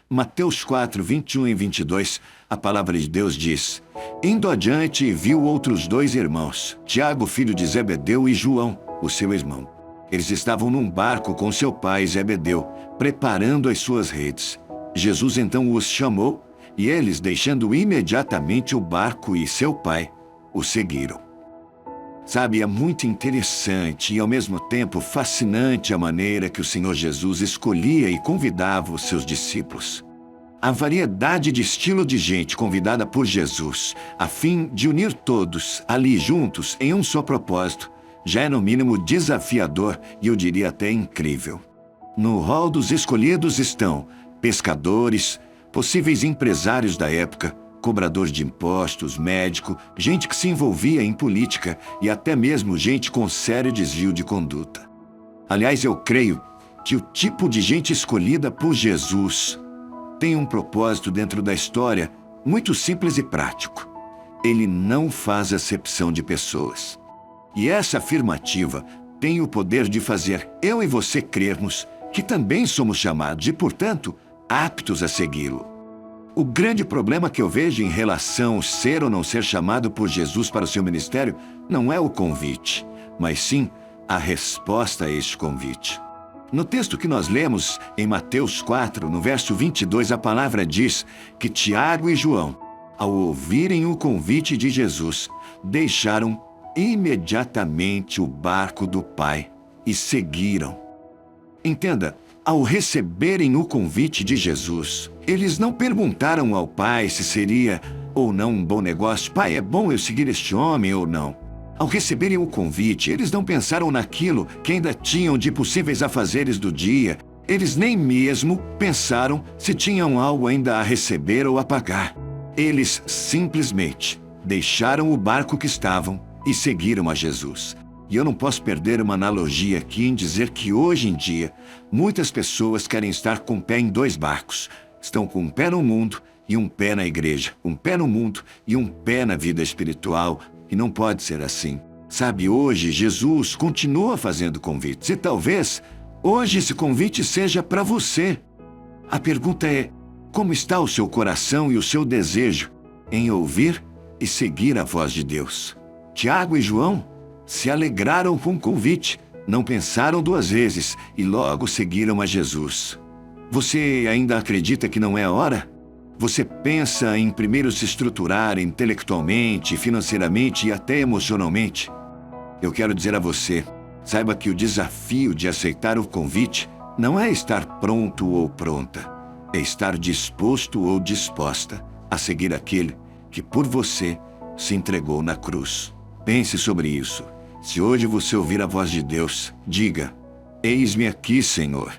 Mateus 4, 21 e 22, a palavra de Deus diz: Indo adiante, viu outros 2 irmãos, Tiago, filho de Zebedeu, e João, o seu irmão. Eles estavam num barco com seu pai Zebedeu, preparando as suas redes. Jesus então os chamou, e eles, deixando imediatamente o barco e seu pai, o seguiram. Sabe, é muito interessante e ao mesmo tempo fascinante a maneira que o Senhor Jesus escolhia e convidava os seus discípulos. A variedade de estilo de gente convidada por Jesus, a fim de unir todos ali juntos em um só propósito, já é no mínimo desafiador e eu diria até incrível. No rol dos escolhidos estão pescadores, possíveis empresários da época, cobrador de impostos, médico, gente que se envolvia em política e até mesmo gente com sério desvio de conduta. Aliás, eu creio que o tipo de gente escolhida por Jesus tem um propósito dentro da história muito simples e prático. Ele não faz acepção de pessoas. E essa afirmativa tem o poder de fazer eu e você crermos que também somos chamados e, portanto, aptos a segui-lo. O grande problema que eu vejo em relação ao ser ou não ser chamado por Jesus para o seu ministério não é o convite, mas sim a resposta a este convite. No texto que nós lemos em Mateus 4, no verso 22, a palavra diz que Tiago e João, ao ouvirem o convite de Jesus, deixaram imediatamente o barco do Pai e seguiram. Entenda, ao receberem o convite de Jesus, eles não perguntaram ao Pai se seria ou não um bom negócio. Pai, é bom eu seguir este homem ou não? Ao receberem o convite, eles não pensaram naquilo que ainda tinham de possíveis afazeres do dia. Eles nem mesmo pensaram se tinham algo ainda a receber ou a pagar. Eles simplesmente deixaram o barco que estavam e seguiram a Jesus. E eu não posso perder uma analogia aqui em dizer que hoje em dia, muitas pessoas querem estar com o pé em 2 barcos. Estão com um pé no mundo e um pé na igreja. Um pé no mundo e um pé na vida espiritual. E não pode ser assim. Sabe, hoje Jesus continua fazendo convites. E talvez hoje esse convite seja para você. A pergunta é, como está o seu coração e o seu desejo em ouvir e seguir a voz de Deus? Tiago e João se alegraram com o convite, não pensaram 2 vezes e logo seguiram a Jesus. Você ainda acredita que não é a hora? Você pensa em primeiro se estruturar intelectualmente, financeiramente e até emocionalmente? Eu quero dizer a você, saiba que o desafio de aceitar o convite não é estar pronto ou pronta, é estar disposto ou disposta a seguir aquele que por você se entregou na cruz. Pense sobre isso. Se hoje você ouvir a voz de Deus, diga: Eis-me aqui, Senhor.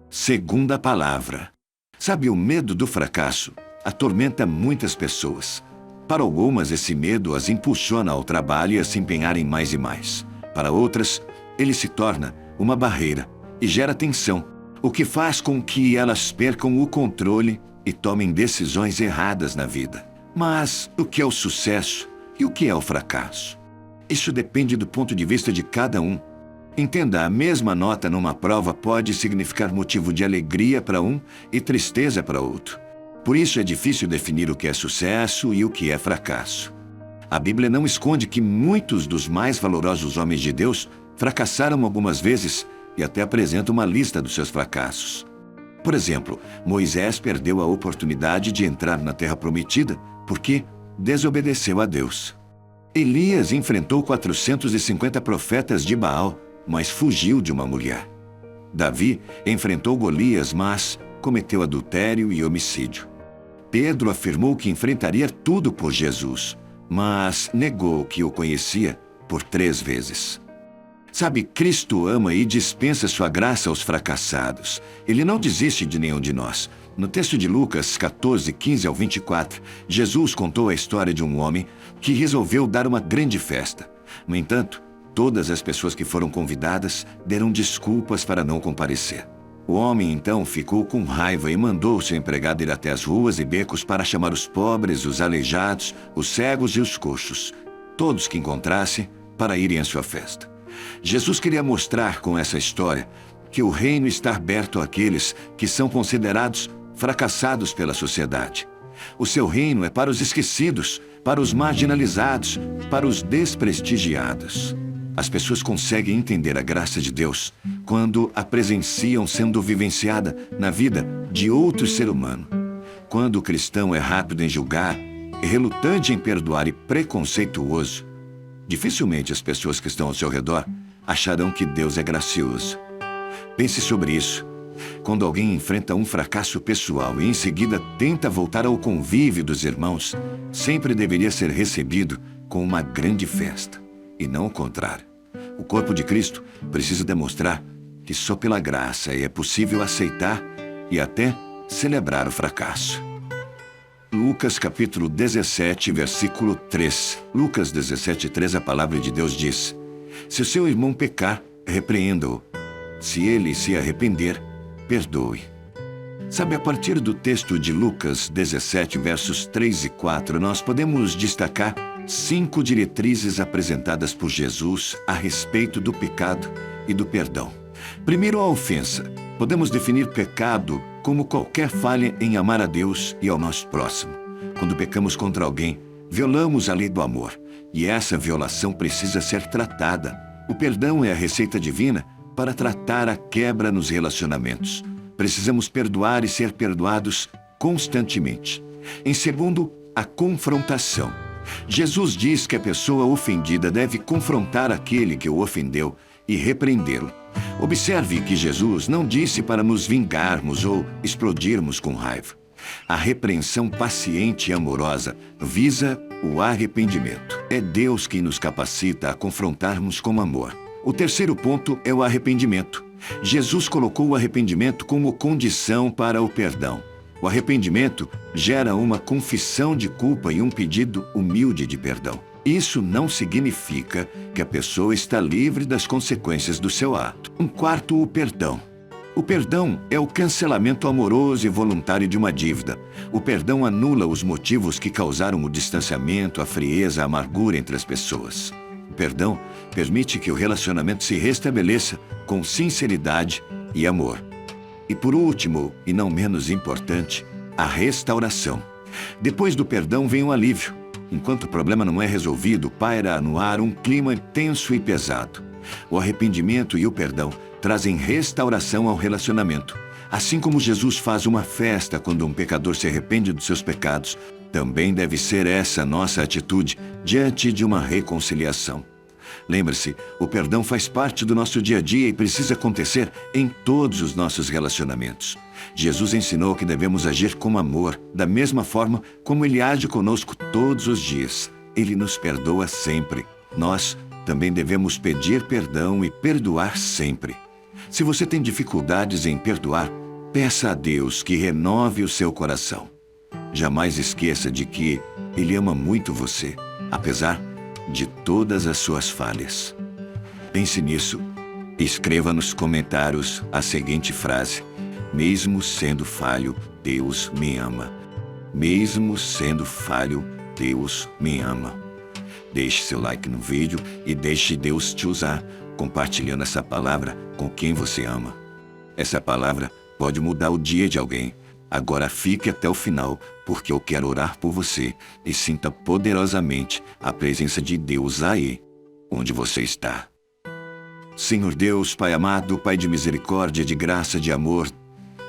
Segunda palavra. Sabe, o medo do fracasso atormenta muitas pessoas. Para algumas, esse medo as impulsiona ao trabalho e a se empenharem mais e mais. Para outras, ele se torna uma barreira e gera tensão, o que faz com que elas percam o controle e tomem decisões erradas na vida. Mas o que é o sucesso e o que é o fracasso? Isso depende do ponto de vista de cada um. Entenda, a mesma nota numa prova pode significar motivo de alegria para um e tristeza para outro. Por isso é difícil definir o que é sucesso e o que é fracasso. A Bíblia não esconde que muitos dos mais valorosos homens de Deus fracassaram algumas vezes e até apresenta uma lista dos seus fracassos. Por exemplo, Moisés perdeu a oportunidade de entrar na Terra Prometida porque desobedeceu a Deus. Elias enfrentou 450 profetas de Baal, mas fugiu de uma mulher. Davi enfrentou Golias, mas cometeu adultério e homicídio. Pedro afirmou que enfrentaria tudo por Jesus, mas negou que o conhecia por 3 vezes. Sabe, Cristo ama e dispensa sua graça aos fracassados. Ele não desiste de nenhum de nós. No texto de Lucas 14, 15 ao 24, Jesus contou a história de um homem que resolveu dar uma grande festa. No entanto, todas as pessoas que foram convidadas deram desculpas para não comparecer. O homem então ficou com raiva e mandou seu empregado ir até as ruas e becos para chamar os pobres, os aleijados, os cegos e os coxos, todos que encontrasse, para irem à sua festa. Jesus queria mostrar com essa história que o reino está aberto àqueles que são considerados fracassados pela sociedade. O seu reino é para os esquecidos, para os marginalizados, para os desprestigiados. As pessoas conseguem entender a graça de Deus quando a presenciam sendo vivenciada na vida de outro ser humano. Quando o cristão é rápido em julgar, relutante em perdoar e preconceituoso, dificilmente as pessoas que estão ao seu redor acharão que Deus é gracioso. Pense sobre isso. Quando alguém enfrenta um fracasso pessoal e em seguida tenta voltar ao convívio dos irmãos, sempre deveria ser recebido com uma grande festa, e não o contrário. O corpo de Cristo precisa demonstrar que só pela graça é possível aceitar e até celebrar o fracasso. Lucas capítulo 17, versículo 3. Lucas 17, 3, a palavra de Deus diz: se o seu irmão pecar, repreenda-o. Se ele se arrepender, perdoe. Sabe, a partir do texto de Lucas 17, versos 3 e 4, nós podemos destacar 5 diretrizes apresentadas por Jesus a respeito do pecado e do perdão. Primeiro, a ofensa. Podemos definir pecado como qualquer falha em amar a Deus e ao nosso próximo. Quando pecamos contra alguém, violamos a lei do amor, e essa violação precisa ser tratada. O perdão é a receita divina para tratar a quebra nos relacionamentos. Precisamos perdoar e ser perdoados constantemente. Em segundo, a confrontação. Jesus diz que a pessoa ofendida deve confrontar aquele que o ofendeu e repreendê-lo. Observe que Jesus não disse para nos vingarmos ou explodirmos com raiva. A repreensão paciente e amorosa visa o arrependimento. É Deus quem nos capacita a confrontarmos com amor. O terceiro ponto é o arrependimento. Jesus colocou o arrependimento como condição para o perdão. O arrependimento gera uma confissão de culpa e um pedido humilde de perdão. Isso não significa que a pessoa está livre das consequências do seu ato. Um quarto, o perdão. O perdão é o cancelamento amoroso e voluntário de uma dívida. O perdão anula os motivos que causaram o distanciamento, a frieza, a amargura entre as pessoas. O perdão permite que o relacionamento se restabeleça com sinceridade e amor. E por último, e não menos importante, a restauração. Depois do perdão vem o alívio. Enquanto o problema não é resolvido, paira no ar um clima tenso e pesado. O arrependimento e o perdão trazem restauração ao relacionamento. Assim como Jesus faz uma festa quando um pecador se arrepende dos seus pecados, também deve ser essa nossa atitude diante de uma reconciliação. Lembre-se, o perdão faz parte do nosso dia a dia e precisa acontecer em todos os nossos relacionamentos. Jesus ensinou que devemos agir com amor, da mesma forma como Ele age conosco todos os dias. Ele nos perdoa sempre. Nós também devemos pedir perdão e perdoar sempre. Se você tem dificuldades em perdoar, peça a Deus que renove o seu coração. Jamais esqueça de que Ele ama muito você, apesar de todas as suas falhas. Pense nisso e escreva nos comentários a seguinte frase: mesmo sendo falho, Deus me ama. Mesmo sendo falho, Deus me ama. Deixe seu like no vídeo e deixe Deus te usar, compartilhando essa palavra com quem você ama. Essa palavra pode mudar o dia de alguém. Agora fique até o final, porque eu quero orar por você e sinta poderosamente a presença de Deus aí, onde você está. Senhor Deus, Pai amado, Pai de misericórdia, de graça, de amor,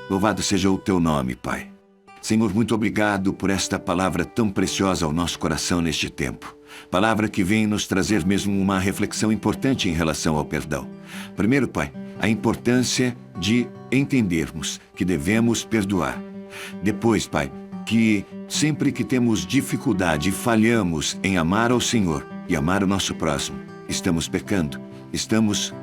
louvado seja o Teu nome, Pai. Senhor, muito obrigado por esta palavra tão preciosa ao nosso coração neste tempo. Palavra que vem nos trazer mesmo uma reflexão importante em relação ao perdão. Primeiro, Pai, a importância de entendermos que devemos perdoar. Depois, Pai, que sempre que temos dificuldade e falhamos em amar ao Senhor e amar o nosso próximo, estamos pecando, estamos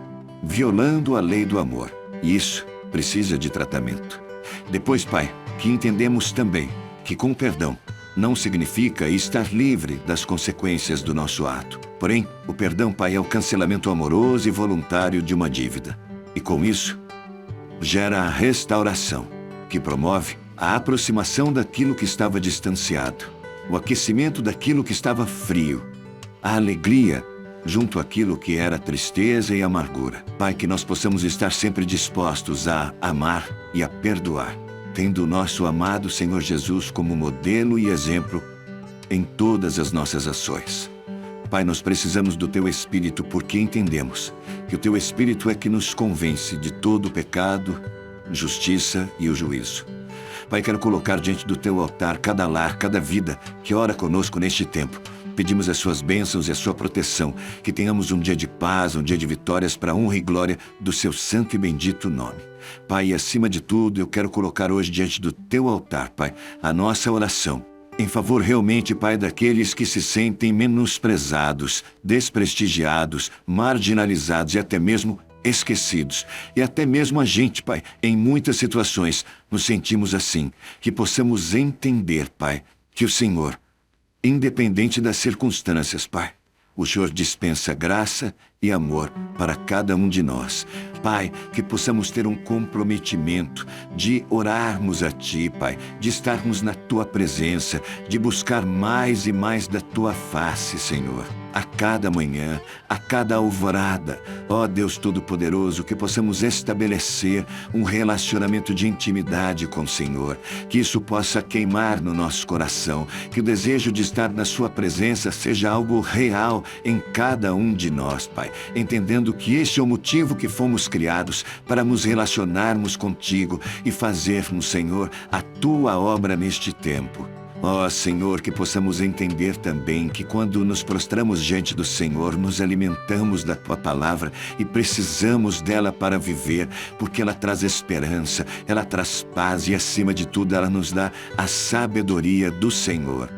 violando a lei do amor. E isso precisa de tratamento. Depois, Pai, que entendemos também que com perdão não significa estar livre das consequências do nosso ato. Porém, o perdão, Pai, é o cancelamento amoroso e voluntário de uma dívida. E com isso, gera a restauração, que promove a aproximação daquilo que estava distanciado, o aquecimento daquilo que estava frio, a alegria junto àquilo que era tristeza e amargura. Pai, que nós possamos estar sempre dispostos a amar e a perdoar, tendo o nosso amado Senhor Jesus como modelo e exemplo em todas as nossas ações. Pai, nós precisamos do Teu Espírito porque entendemos que o Teu Espírito é que nos convence de todo o pecado, justiça e o juízo. Pai, quero colocar diante do Teu altar cada lar, cada vida que ora conosco neste tempo. Pedimos as Suas bênçãos e a Sua proteção, que tenhamos um dia de paz, um dia de vitórias para a honra e glória do Seu santo e bendito nome. Pai, e acima de tudo, eu quero colocar hoje diante do Teu altar, Pai, a nossa oração em favor realmente, Pai, daqueles que se sentem menosprezados, desprestigiados, marginalizados e até mesmo esquecidos. E até mesmo a gente, Pai, em muitas situações, nos sentimos assim. Que possamos entender, Pai, que o Senhor, independente das circunstâncias, Pai, o Senhor dispensa graça e amor para cada um de nós. Pai, que possamos ter um comprometimento de orarmos a Ti, Pai, de estarmos na Tua presença, de buscar mais e mais da Tua face, Senhor. A cada manhã, a cada alvorada, ó Deus Todo-Poderoso, que possamos estabelecer um relacionamento de intimidade com o Senhor, que isso possa queimar no nosso coração, que o desejo de estar na Sua presença seja algo real em cada um de nós, Pai, entendendo que este é o motivo que fomos criados para nos relacionarmos contigo e fazermos, Senhor, a Tua obra neste tempo. Ó Senhor, que possamos entender também que quando nos prostramos diante do Senhor, nos alimentamos da Tua palavra e precisamos dela para viver, porque ela traz esperança, ela traz paz e, acima de tudo, ela nos dá a sabedoria do Senhor.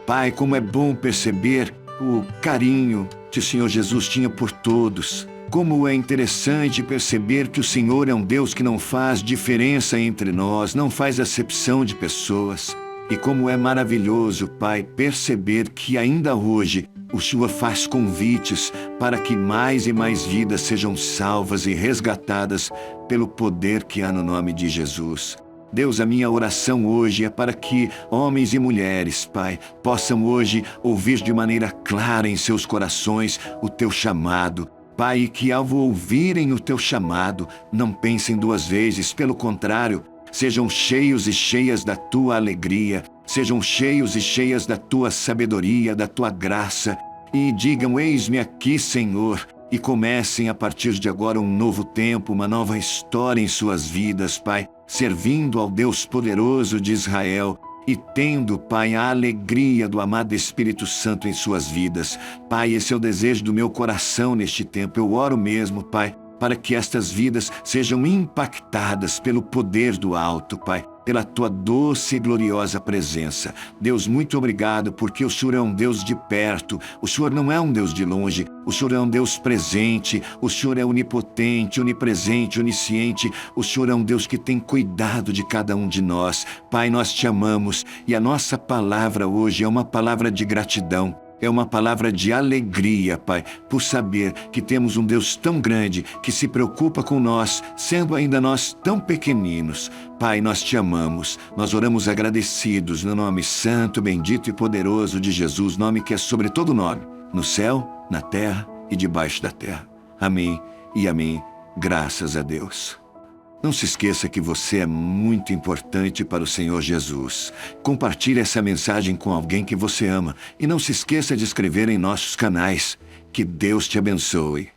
Pai, como é bom perceber o carinho que o Senhor Jesus tinha por todos. Como é interessante perceber que o Senhor é um Deus que não faz diferença entre nós, não faz acepção de pessoas. E como é maravilhoso, Pai, perceber que ainda hoje o Senhor faz convites para que mais e mais vidas sejam salvas e resgatadas pelo poder que há no nome de Jesus. Deus, a minha oração hoje é para que homens e mulheres, Pai, possam hoje ouvir de maneira clara em seus corações o Teu chamado. Pai, e que ao ouvirem o Teu chamado, não pensem duas vezes, pelo contrário, sejam cheios e cheias da Tua alegria, sejam cheios e cheias da Tua sabedoria, da Tua graça, e digam: eis-me aqui, Senhor, e comecem a partir de agora um novo tempo, uma nova história em suas vidas, Pai, servindo ao Deus poderoso de Israel e tendo, Pai, a alegria do amado Espírito Santo em suas vidas. Pai, esse é o desejo do meu coração neste tempo. Eu oro mesmo, Pai, para que estas vidas sejam impactadas pelo poder do alto, Pai, pela Tua doce e gloriosa presença. Deus, muito obrigado, porque o Senhor é um Deus de perto, o Senhor não é um Deus de longe, o Senhor é um Deus presente, o Senhor é onipotente, onipresente, onisciente, o Senhor é um Deus que tem cuidado de cada um de nós. Pai, nós Te amamos e a nossa palavra hoje é uma palavra de gratidão. É uma palavra de alegria, Pai, por saber que temos um Deus tão grande que se preocupa com nós, sendo ainda nós tão pequeninos. Pai, nós Te amamos, nós oramos agradecidos no nome santo, bendito e poderoso de Jesus, nome que é sobre todo nome, no céu, na terra e debaixo da terra. Amém e amém. Graças a Deus. Não se esqueça que você é muito importante para o Senhor Jesus. Compartilhe essa mensagem com alguém que você ama. E não se esqueça de inscrever em nossos canais. Que Deus te abençoe.